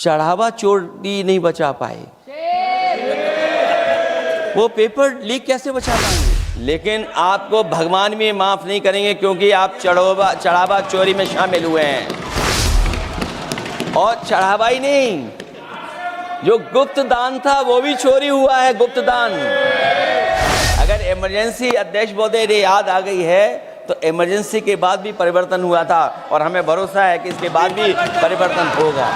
चढ़ावा चोरी नहीं बचा पाए, वो पेपर लीक कैसे बचा पाएंगे? लेकिन आपको भगवान भी माफ नहीं करेंगे क्योंकि आप चढ़ावा चोरी में शामिल हुए हैं। और चढ़ावा ही नहीं, जो गुप्त दान था वो भी चोरी हुआ है, गुप्त दान। अगर इमरजेंसी अध्यक्ष महोदय ने याद आ गई है तो इमरजेंसी के बाद भी परिवर्तन हुआ था और हमें भरोसा है कि इसके बाद भी परिवर्तन होगा।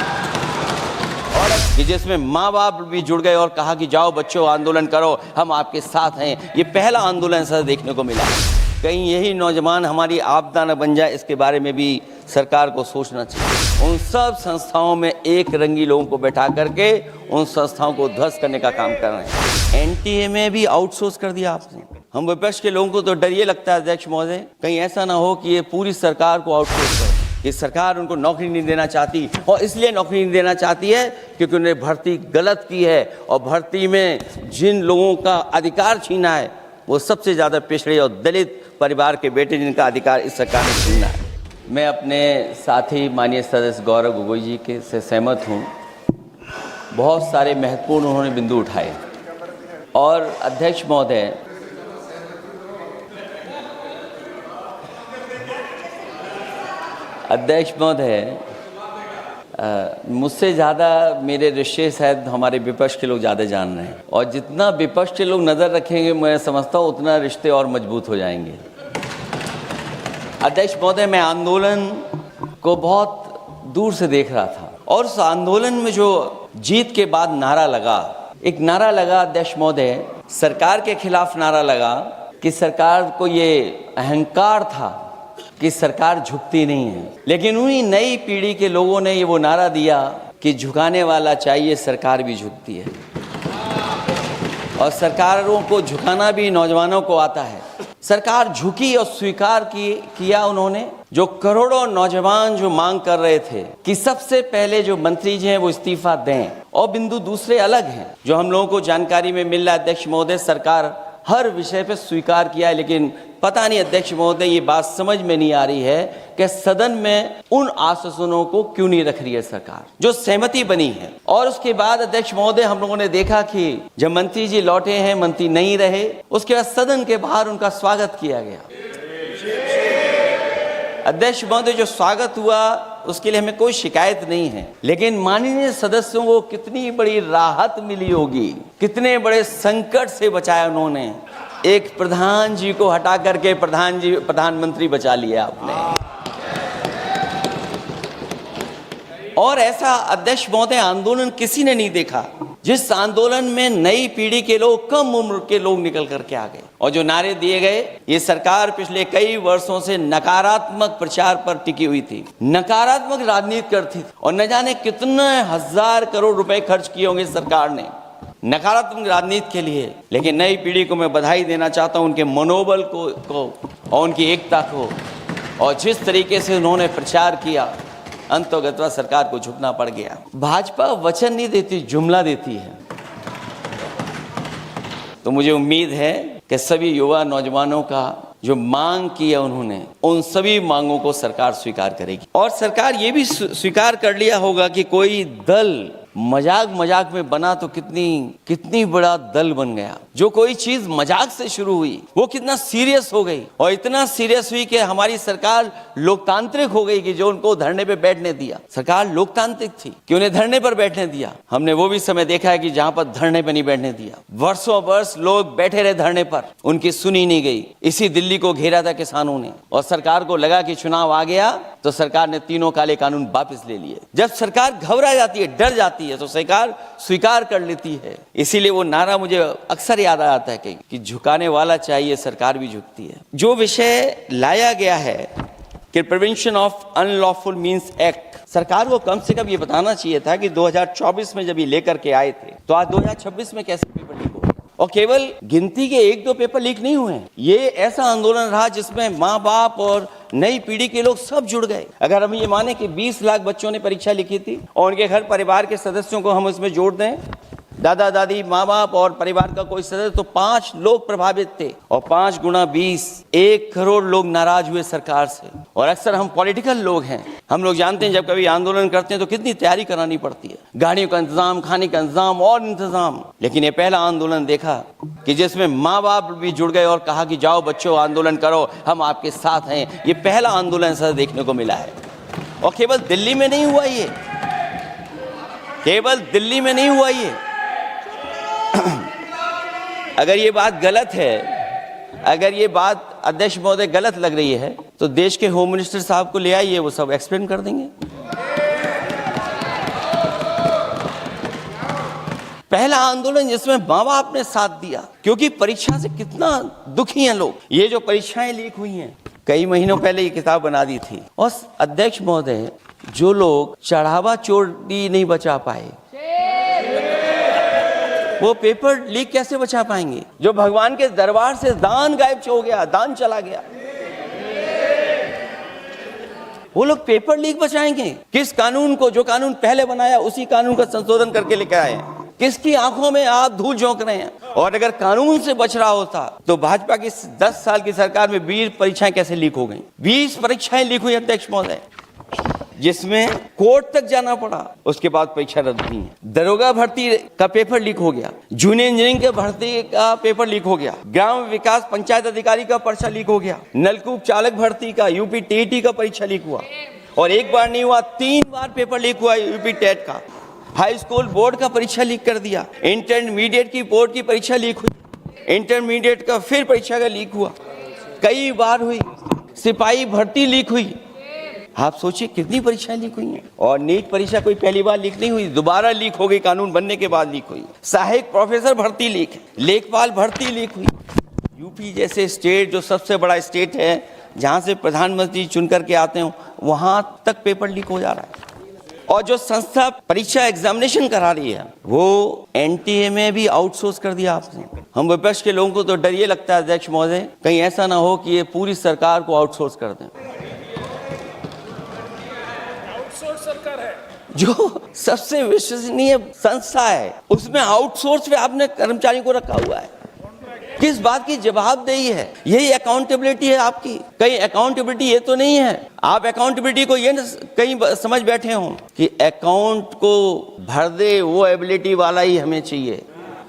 और कि जिसमें माँ बाप भी जुड़ गए और कहा कि जाओ बच्चों आंदोलन करो, हम आपके साथ हैं। ये पहला आंदोलन ऐसा देखने को मिला। कहीं यही नौजवान हमारी आपदा न बन जाए, इसके बारे में भी सरकार को सोचना चाहिए। उन सब संस्थाओं में एक रंगी लोगों को बैठा करके उन संस्थाओं को ध्वस्त करने का काम कर रहे हैं। एनटीए में भी आउटसोर्स कर दिया आपने। हम विपक्ष के लोगों को तो डर ये लगता है अध्यक्ष महोदय, कहीं ऐसा ना हो कि ये पूरी सरकार को आउटसोर्स करे। ये सरकार उनको नौकरी नहीं देना चाहती, और इसलिए नौकरी नहीं देना चाहती है क्योंकि उन्होंने भर्ती गलत की है, और भर्ती में जिन लोगों का अधिकार छीना है वो सबसे ज़्यादा पिछड़े और दलित परिवार के बेटे जिनका अधिकार इस सरकार ने छीना है। मैं अपने साथी माननीय सदस्य गौरव गोगोई जी के से सहमत हूँ। बहुत सारे महत्वपूर्ण उन्होंने बिंदु उठाए। और अध्यक्ष महोदय, मुझसे ज़्यादा मेरे रिश्ते शायद हमारे विपक्ष के लोग ज़्यादा जान रहे हैं, और जितना विपक्ष के लोग नज़र रखेंगे मैं समझता हूँ उतना रिश्ते और मजबूत हो जाएंगे। अध्यक्ष महोदय, मैं आंदोलन को बहुत दूर से देख रहा था, और उस आंदोलन में जो जीत के बाद नारा लगा, एक नारा लगा अध्यक्ष महोदय, सरकार के खिलाफ नारा लगा कि सरकार को ये अहंकार था कि सरकार झुकती नहीं है। लेकिन उन्हीं नई पीढ़ी के लोगों ने ये वो नारा दिया कि झुकाने वाला चाहिए, सरकार भी झुकती है। और सरकारों को झुकाना भी नौजवानों को आता है। सरकार झुकी और स्वीकार किया उन्होंने। जो करोड़ों नौजवान जो मांग कर रहे थे कि सबसे पहले जो मंत्री जी हैं वो इस्तीफा दें, और बिंदु दूसरे अलग हैं जो हम लोगों को जानकारी में मिल रहा है अध्यक्ष महोदय, सरकार हर विषय पे स्वीकार किया है। लेकिन पता नहीं अध्यक्ष महोदय, ये बात समझ में नहीं आ रही है कि सदन में उन आश्वासनों को क्यों नहीं रख रही है सरकार, जो सहमति बनी है। और उसके बाद अध्यक्ष महोदय, हम लोगों ने देखा कि जब मंत्री जी लौटे हैं, मंत्री नहीं रहे, उसके बाद सदन के बाहर उनका स्वागत किया गया। अध्यक्ष महोदय, जो स्वागत हुआ उसके लिए हमें कोई शिकायत नहीं है, लेकिन माननीय सदस्यों को कितनी बड़ी राहत मिली होगी, कितने बड़े संकट से बचाया उन्होंने। एक प्रधान जी को हटा करके प्रधानमंत्री बचा लिया आपने। और ऐसा अध्यक्ष महोदय आंदोलन किसी ने नहीं देखा, जिस आंदोलन में नई पीढ़ी के लोग, कम उम्र के लोग निकल करके आ गए, और जो नारे दिए गए। ये सरकार पिछले कई वर्षों से नकारात्मक प्रचार पर टिकी हुई थी, नकारात्मक राजनीति करती थी, और न जाने कितने हजार करोड़ रुपए खर्च किए होंगे सरकार ने नकारात्मक राजनीति के लिए। लेकिन नई पीढ़ी को मैं बधाई देना चाहता हूं, उनके मनोबल को और उनकी एकता को, और जिस तरीके से उन्होंने प्रचार किया, अंततः सरकार को झुकना पड़ गया। भाजपा वचन नहीं देती, जुमला देती है। तो मुझे उम्मीद है कि सभी युवा नौजवानों का जो मांग की है उन्होंने, उन सभी मांगों को सरकार स्वीकार करेगी। और सरकार ये भी स्वीकार कर लिया होगा कि कोई दल मजाक में बना तो कितनी बड़ा दल बन गया। जो कोई चीज मजाक से शुरू हुई वो कितना सीरियस हो गई, और इतना सीरियस हुई कि हमारी सरकार लोकतांत्रिक हो गई कि जो उनको धरने पे बैठने दिया, सरकार लोकतांत्रिक थी कि उन्हें धरने पर बैठने दिया। हमने वो भी समय देखा है कि जहां पर धरने पर नहीं बैठने दिया, वर्षों वर्ष लोग बैठे रहे धरने पर, उनकी सुनी नहीं गई। इसी दिल्ली को घेरा था किसानों ने, और सरकार को लगा कि चुनाव आ गया तो सरकार ने तीनों काले कानून वापस ले लिए। जब सरकार घबरा जाती है, डर जाती है, तो सरकार स्वीकार कर लेती है। इसीलिए वो नारा मुझे अक्सर याद आता है कि झुकाने वाला चाहिए, सरकार भी झुकती है। जो विषय लाया गया है कि prevention of unlawful means act, सरकार को कम से कम ये बताना चाहिए था कि 2024 में जब ये लेकर के आए थे तो आज 2026 में कैसे पेपर लीक हो। और केवल गिनती के 1-2 पेपर लीक नहीं हुए, ये ऐसा आंदोलन रहा जिसमें माँ बाप और नई पीढ़ी के लोग सब जुड़ गए। अगर हम ये माने कि 20 लाख बच्चों ने परीक्षा लिखी थी और उनके घर परिवार के सदस्यों को हम इसमें जोड़ दें, दादा दादी, माँ बाप और परिवार का कोई सदस्य, तो 5 लोग प्रभावित थे। और 5 गुणा 20, 1 करोड़ लोग नाराज हुए सरकार से। और अक्सर हम पॉलिटिकल लोग हैं, हम लोग जानते हैं जब कभी आंदोलन करते हैं तो कितनी तैयारी करानी पड़ती है, गाड़ियों का इंतजाम, खाने का इंतजाम और इंतजाम। लेकिन ये पहला आंदोलन देखा कि जिसमें माँ बाप भी जुड़ गए और कहा कि जाओ बच्चों आंदोलन करो, हम आपके साथ हैं। ये पहला आंदोलन ऐसा देखने को मिला है। और केवल दिल्ली में नहीं हुआ ये, केवल दिल्ली में नहीं हुआ ये। अगर ये बात गलत है, अगर ये बात अध्यक्ष महोदय गलत लग रही है तो देश के होम मिनिस्टर साहब को ले आइए, वो सब एक्सप्लेन कर देंगे। पहला आंदोलन जिसमें माँ बाप ने साथ दिया, क्योंकि परीक्षा से कितना दुखी हैं लोग। ये जो परीक्षाएं लीक हुई हैं, कई महीनों पहले ये किताब बना दी थी। और अध्यक्ष महोदय, जो लोग चढ़ावा चोरी नहीं बचा पाए वो पेपर लीक कैसे बचा पाएंगे? जो भगवान के दरबार से दान गायब हो गया, दान चला गया, वो लोग पेपर लीक बचाएंगे? किस कानून को, जो कानून पहले बनाया उसी कानून का संशोधन करके लेकर आए? किसकी आंखों में आप धूल झोंक रहे हैं? और अगर कानून से बच रहा होता तो भाजपा की 10 साल की सरकार में 20 परीक्षाएं कैसे लीक हो गई? 20 परीक्षाएं लीक हुई अध्यक्ष महोदय, जिसमें कोर्ट तक जाना पड़ा, उसके बाद परीक्षा रद्द हुई। दरोगा भर्ती का पेपर लीक हो गया, जूनियर इंजीनियरिंग के भर्ती का पेपर लीक हो गया, ग्राम विकास पंचायत अधिकारी का परीक्षा लीक हो गया, नलकूप चालक भर्ती का, यूपी टीईटी का परीक्षा लीक हुआ। और एक बार नहीं हुआ, 3 बार पेपर लीक हुआ यूपी टेट का। हाई स्कूल बोर्ड का परीक्षा लीक कर दिया, इंटरमीडिएट की बोर्ड की परीक्षा लीक हुई, इंटरमीडिएट का फिर परीक्षा का लीक हुआ, कई बार हुई। सिपाही भर्ती लीक हुई। आप सोचिए कितनी परीक्षाएं लीक हुई हैं। और नीट परीक्षा कोई पहली बार लीक नहीं हुई, दोबारा लीक हो गई, कानून बनने के बाद लीक हुई। सहायक प्रोफेसर भर्ती लीक है, लेखपाल भर्ती लीक हुई। यूपी जैसे स्टेट, जो सबसे बड़ा स्टेट है, जहां से प्रधानमंत्री चुन करके आते हो, वहां तक पेपर लीक हो जा रहा है। और जो संस्था परीक्षा एग्जामिनेशन करा रही है, वो एनटीए में भी आउटसोर्स कर दिया आपने। हम विपक्ष के लोगों को तो डर ये लगता है अध्यक्ष महोदय, कहीं ऐसा ना हो कि ये पूरी सरकार को आउटसोर्स कर दें। सरकार है जो सबसे विश्वसनीय संस्था है, उसमें आउटसोर्स पे आपने कर्मचारी को रखा हुआ है। किस बात की जवाबदेही है? यही अकाउंटेबिलिटी है आपकी? कहीं अकाउंटेबिलिटी ये तो नहीं है, आप अकाउंटेबिलिटी को ये न कहीं समझ बैठे हो कि अकाउंट को भर दे वो एबिलिटी वाला ही हमें चाहिए?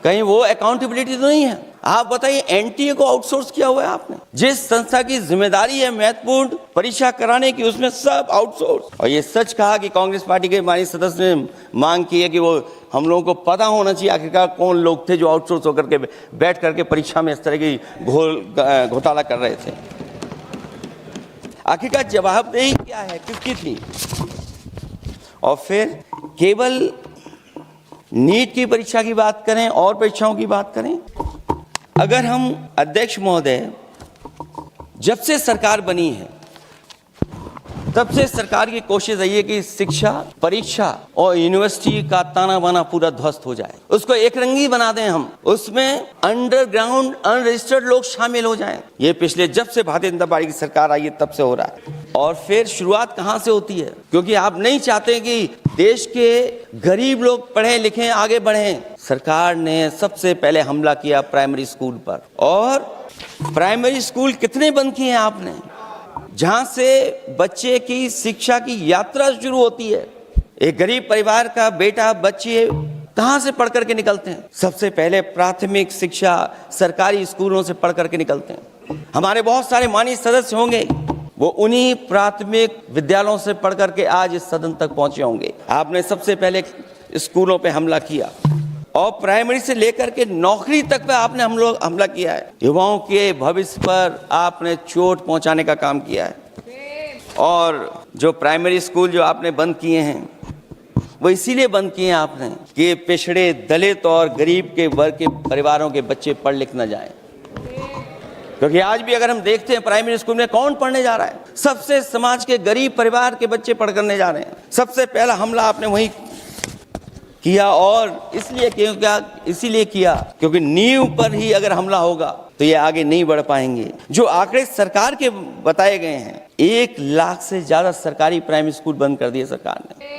कहीं वो अकाउंटेबिलिटी तो नहीं है। आप बताइए, एनटीए को आउटसोर्स किया हुआ है आपने। जिस संस्था की जिम्मेदारी है महत्वपूर्ण परीक्षा कराने की, उसमें सब आउटसोर्स। और ये सच कहा कि कांग्रेस पार्टी के माननीय सदस्य ने मांग की है कि वो हम लोगों को पता होना चाहिए आखिरकार कौन लोग थे जो आउटसोर्स होकर के बैठ करके परीक्षा में इस तरह की घोटाला कर रहे थे। आखिरकार जवाबदेही क्या है, किसकी थी? और फिर केवल नीट की परीक्षा की बात करें और परीक्षाओं की बात करें, अगर हम अध्यक्ष महोदय, जब से सरकार बनी है तब से सरकार की कोशिश रही है कि शिक्षा, परीक्षा और यूनिवर्सिटी का ताना बाना पूरा ध्वस्त हो जाए, उसको एक रंगी बना दें हम, उसमें अंडरग्राउंड अनरजिस्टर्ड लोग शामिल हो जाएं। ये पिछले जब से भारतीय जनता पार्टी की सरकार आई है तब से हो रहा है। और फिर शुरुआत कहां से होती है? क्योंकि आप नहीं चाहते कि देश के गरीब लोग पढ़े लिखें, आगे बढ़ें। सरकार ने सबसे पहले हमला किया प्राइमरी स्कूल पर। और प्राइमरी स्कूल कितने बंद किए हैं आपने, जहां से बच्चे की शिक्षा की यात्रा शुरू होती है। एक गरीब परिवार का बेटा, बच्चे कहां से पढ़ करके निकलते हैं? सबसे पहले प्राथमिक शिक्षा सरकारी स्कूलों से पढ़ करके निकलते हैं। हमारे बहुत सारे माननीय सदस्य होंगे, वो उन्हीं प्राथमिक विद्यालयों से पढ़ करके आज इस सदन तक पहुंचे होंगे। आपने सबसे पहले स्कूलों पे हमला किया और प्राइमरी से लेकर के नौकरी तक पे आपने हमला किया है। युवाओं के भविष्य पर आपने चोट पहुंचाने का काम किया है। और जो प्राइमरी स्कूल जो आपने बंद किए हैं, वो इसीलिए बंद किए हैं आपने कि पिछड़े, दलित और गरीब के वर्ग के परिवारों के बच्चे पढ़ लिख न जाएं। क्योंकि आज भी अगर हम देखते हैं प्राइमरी स्कूल में कौन पढ़ने जा रहा है? सबसे समाज के गरीब परिवार के बच्चे पढ़ करने जा रहे हैं। सबसे पहला हमला आपने वही किया। और इसीलिए किया क्योंकि नींव पर ही अगर हमला होगा तो ये आगे नहीं बढ़ पाएंगे। जो आंकड़े सरकार के बताए गए हैं, 1 लाख से ज्यादा सरकारी प्राइमरी स्कूल बंद कर दिए सरकार ने।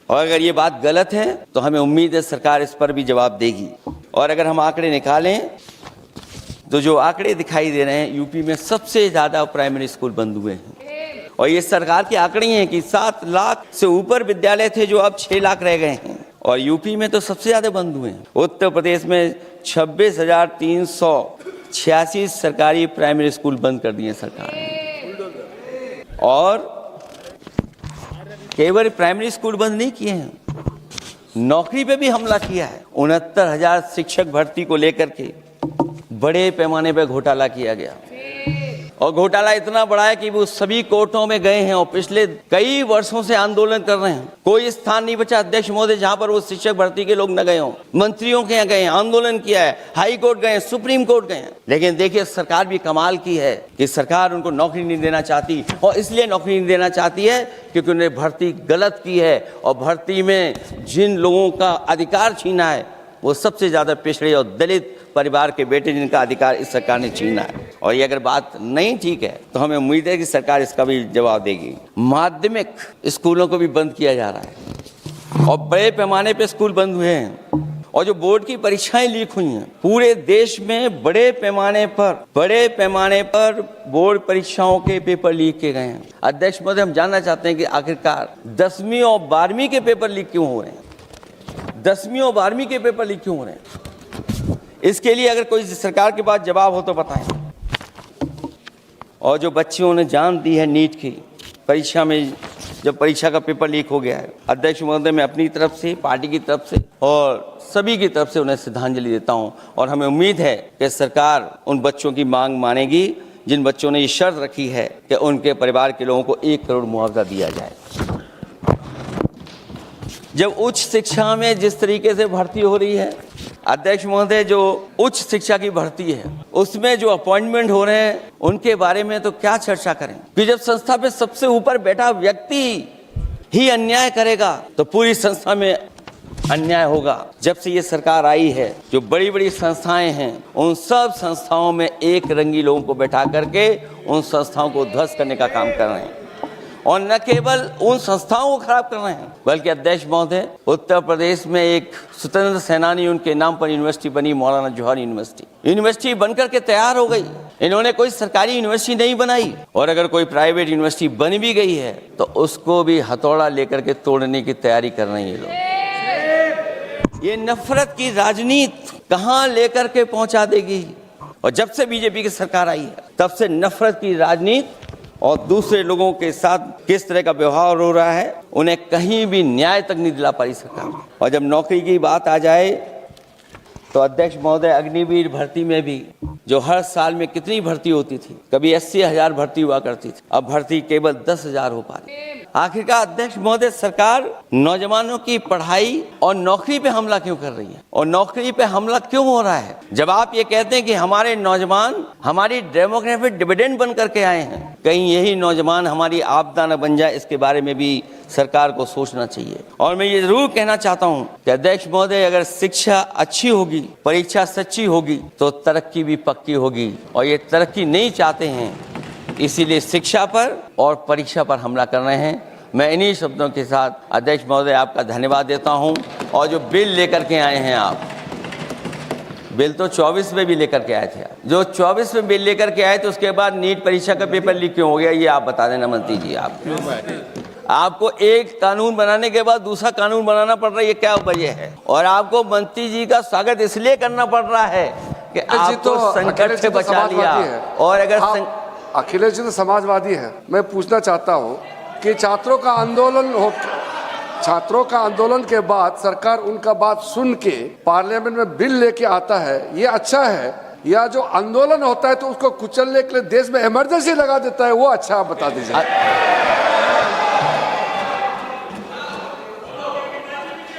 और अगर ये बात गलत है तो हमें उम्मीद है सरकार इस पर भी जवाब देगी। और अगर हम आंकड़े निकालें, तो जो आंकड़े दिखाई दे रहे हैं, यूपी में सबसे ज्यादा प्राइमरी स्कूल बंद हुए हैं। और ये सरकार के आंकड़े हैं कि 7 लाख से ऊपर विद्यालय थे जो अब 6 लाख रह गए हैं। और यूपी में तो सबसे ज्यादा बंद हुए हैं। उत्तर प्रदेश में 26,386 सरकारी प्राइमरी स्कूल बंद कर दिए सरकार ने। और केवल प्राइमरी स्कूल बंद नहीं किए हैं, नौकरी पे भी हमला किया है। 69,000 शिक्षक भर्ती को लेकर के बड़े पैमाने पर घोटाला किया गया। और घोटाला इतना बड़ा है कि वो सभी कोर्टों में गए हैं और पिछले कई वर्षों से आंदोलन कर रहे हैं। कोई स्थान नहीं बचा अध्यक्ष महोदय जहां पर वो शिक्षक भर्ती के लोग न गए हों। मंत्रियों के यहाँ गए, आंदोलन किया है, हाई कोर्ट गए, सुप्रीम कोर्ट गए। लेकिन देखिए सरकार भी कमाल की है कि सरकार उनको नौकरी नहीं देना चाहती। और इसलिए नौकरी नहीं देना चाहती है क्योंकि उन्होंने भर्ती गलत की है। और भर्ती में जिन लोगों का अधिकार छीना है वो सबसे ज्यादा पिछड़े और दलित परिवार के बेटे जिनका अधिकार इस सरकार ने छीना है। और ये अगर बात नहीं ठीक है तो हमें उम्मीद है कि सरकार इसका भी जवाब देगी। माध्यमिक स्कूलों को भी बंद किया जा रहा है और बड़े पैमाने पे स्कूल बंद हुए हैं। और जो बोर्ड की परीक्षाएं लीक हुई हैं पूरे देश में, बड़े पैमाने पर बोर्ड परीक्षाओं के पेपर लीक किए गए हैं। अध्यक्ष महोदय, हम जानना चाहते हैं कि आखिरकार 10वीं और 12वीं के पेपर लीक क्यों हो रहे हैं? 10वीं और 12वीं के पेपर लीक क्यों हो रहे हैं? इसके लिए अगर कोई सरकार के पास जवाब हो तो बताएं। और जो बच्चियों ने जान दी है नीट की परीक्षा में, जब परीक्षा का पेपर लीक हो गया है, अध्यक्ष महोदय मैं अपनी तरफ से, पार्टी की तरफ से और सभी की तरफ से उन्हें श्रद्धांजलि देता हूं। और हमें उम्मीद है कि सरकार उन बच्चों की मांग मानेगी जिन बच्चों ने ये शर्त रखी है कि उनके परिवार के लोगों को 1 करोड़ मुआवजा दिया जाए। जब उच्च शिक्षा में जिस तरीके से भर्ती हो रही है अध्यक्ष महोदय, जो उच्च शिक्षा की भर्ती है उसमें जो अपॉइंटमेंट हो रहे हैं उनके बारे में तो क्या चर्चा करें कि जब संस्था पे सबसे ऊपर बैठा व्यक्ति ही अन्याय करेगा तो पूरी संस्था में अन्याय होगा। जब से ये सरकार आई है जो बड़ी बड़ी संस्थाएं हैं उन सब संस्थाओं में एक रंगी लोगों को बैठा करके उन संस्थाओं को ध्वस्त करने का काम कर रहे हैं। और न केवल उन संस्थाओं को खराब कर रहे हैं बल्कि अध्यक्ष महोदय, उत्तर प्रदेश में एक स्वतंत्र सेनानी उनके नाम पर यूनिवर्सिटी बनी, मौलाना जौहर यूनिवर्सिटी बनकर के तैयार हो गई। इन्होंने कोई सरकारी यूनिवर्सिटी नहीं बनाई। और अगर कोई प्राइवेट यूनिवर्सिटी बन भी गई है तो उसको भी हथौड़ा लेकर के तोड़ने की तैयारी कर रहे हैं ये लोग। ये नफरत की राजनीति कहां लेकर के पहुंचा देगी। और जब से बीजेपी की सरकार आई है तब से नफरत की राजनीति और दूसरे लोगों के साथ किस तरह का व्यवहार हो रहा है, उन्हें कहीं भी न्याय तक नहीं दिला पाई सरकार। और जब नौकरी की बात आ जाए तो अध्यक्ष महोदय, अग्निवीर भर्ती में भी जो हर साल में कितनी भर्ती होती थी, कभी 80,000 भर्ती हुआ करती थी, अब भर्ती केवल 10,000 हो पा रही। आखिरकार अध्यक्ष महोदय, सरकार नौजवानों की पढ़ाई और नौकरी पे हमला क्यों कर रही है और नौकरी पे हमला क्यों हो रहा है? जब आप ये कहते हैं कि हमारे नौजवान हमारी डेमोग्राफिक डिविडेंड बन करके आए हैं, कहीं यही नौजवान हमारी आपदा न बन जाए, इसके बारे में भी सरकार को सोचना चाहिए। और मैं ये जरूर कहना चाहता हूं कि अध्यक्ष महोदय, अगर शिक्षा अच्छी होगी, परीक्षा सच्ची होगी तो तरक्की भी पक्की होगी। और ये तरक्की नहीं चाहते हैं, इसीलिए शिक्षा पर और परीक्षा पर हमला कर रहे हैं। मैं इन्हीं शब्दों के साथ अध्यक्ष महोदय आपका धन्यवाद देता हूं। और जो बिल लेकर के आए हैं आप, बिल तो 24 में भी लेकर के आए थे, जो 24 में बिल लेकर के आए थे उसके बाद नीट परीक्षा का पेपर लीक क्यों हो गया, ये आप बता देना मंत्री जी। आपको एक कानून बनाने के बाद दूसरा कानून बनाना पड़ रहा है, ये क्या वजह है? और आपको मंत्री जी का स्वागत इसलिए करना पड़ रहा है कि आपको संकट से बचा लिया। और अगर अखिलेश जी तो समाजवादी है। मैं पूछना चाहता हूँ कि छात्रों का आंदोलन के बाद सरकार उनका बात सुन के पार्लियामेंट में बिल लेके आता है, ये अच्छा है? या जो आंदोलन होता है तो उसको कुचलने के लिए देश में इमरजेंसी लगा देता है, वो अच्छा? आप बता दीजिए।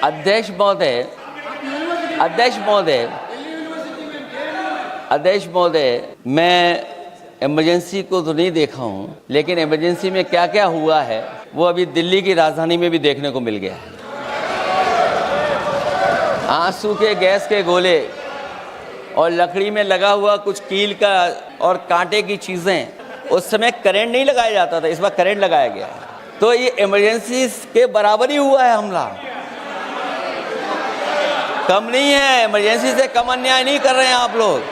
अध्यक्ष महोदय, मैं इमरजेंसी को तो नहीं देखा हूँ, लेकिन इमरजेंसी में क्या क्या हुआ है वो अभी दिल्ली की राजधानी में भी देखने को मिल गया है। आंसू के गैस के गोले और लकड़ी में लगा हुआ कुछ कील का और कांटे की चीज़ें, उस समय करंट नहीं लगाया जाता था, इस बार करंट लगाया गया है। तो ये इमरजेंसी के बराबर ही हुआ है हमला, कम नहीं है। इमरजेंसी से कम अन्याय नहीं कर रहे हैं आप लोग।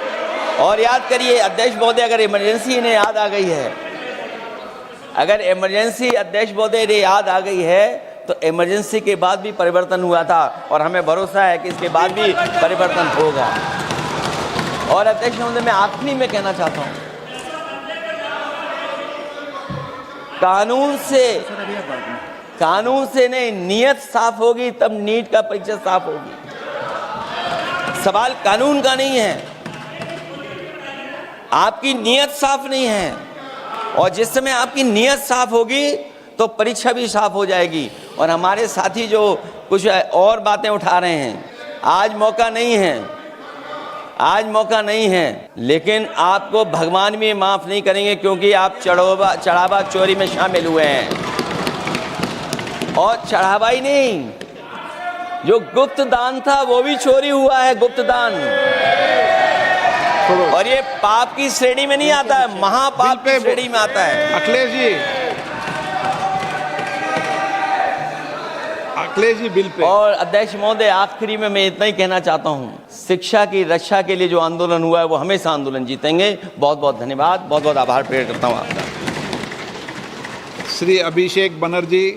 और याद करिए अध्यक्ष महोदय, अगर इमरजेंसी इन्हें याद आ गई है, अगर इमरजेंसी अध्यक्ष महोदय इन्हें याद आ गई है, तो इमरजेंसी के बाद भी परिवर्तन हुआ था और हमें भरोसा है कि इसके बाद भी परिवर्तन होगा। और अध्यक्ष महोदय, मैं आखिरी में कहना चाहता हूं, कानून से नहीं, नियत साफ होगी तब नीट का परीक्षा साफ होगी। सवाल कानून का नहीं है, आपकी नियत साफ नहीं है, और जिस समय आपकी नियत साफ होगी तो परीक्षा भी साफ हो जाएगी। और हमारे साथी जो कुछ और बातें उठा रहे हैं, आज मौका नहीं है, लेकिन आपको भगवान भी माफ नहीं करेंगे, क्योंकि आप चढ़ावा चोरी में शामिल हुए हैं। और चढ़ावा ही नहीं, जो गुप्त दान था वो भी चोरी हुआ है, गुप्त दान। और ये पाप की श्रेणी में नहीं आता है, महापाप की श्रेणी में आता है। Akhilesh ji bill pay. और अध्यक्ष महोदय, आखिरी में मैं इतना ही कहना चाहता हूं, शिक्षा की रक्षा के लिए जो आंदोलन हुआ है वो हमेशा आंदोलन जीतेंगे। बहुत बहुत धन्यवाद, बहुत बहुत आभार प्रकट करता हूं आपका। श्री अभिषेक बनर्जी।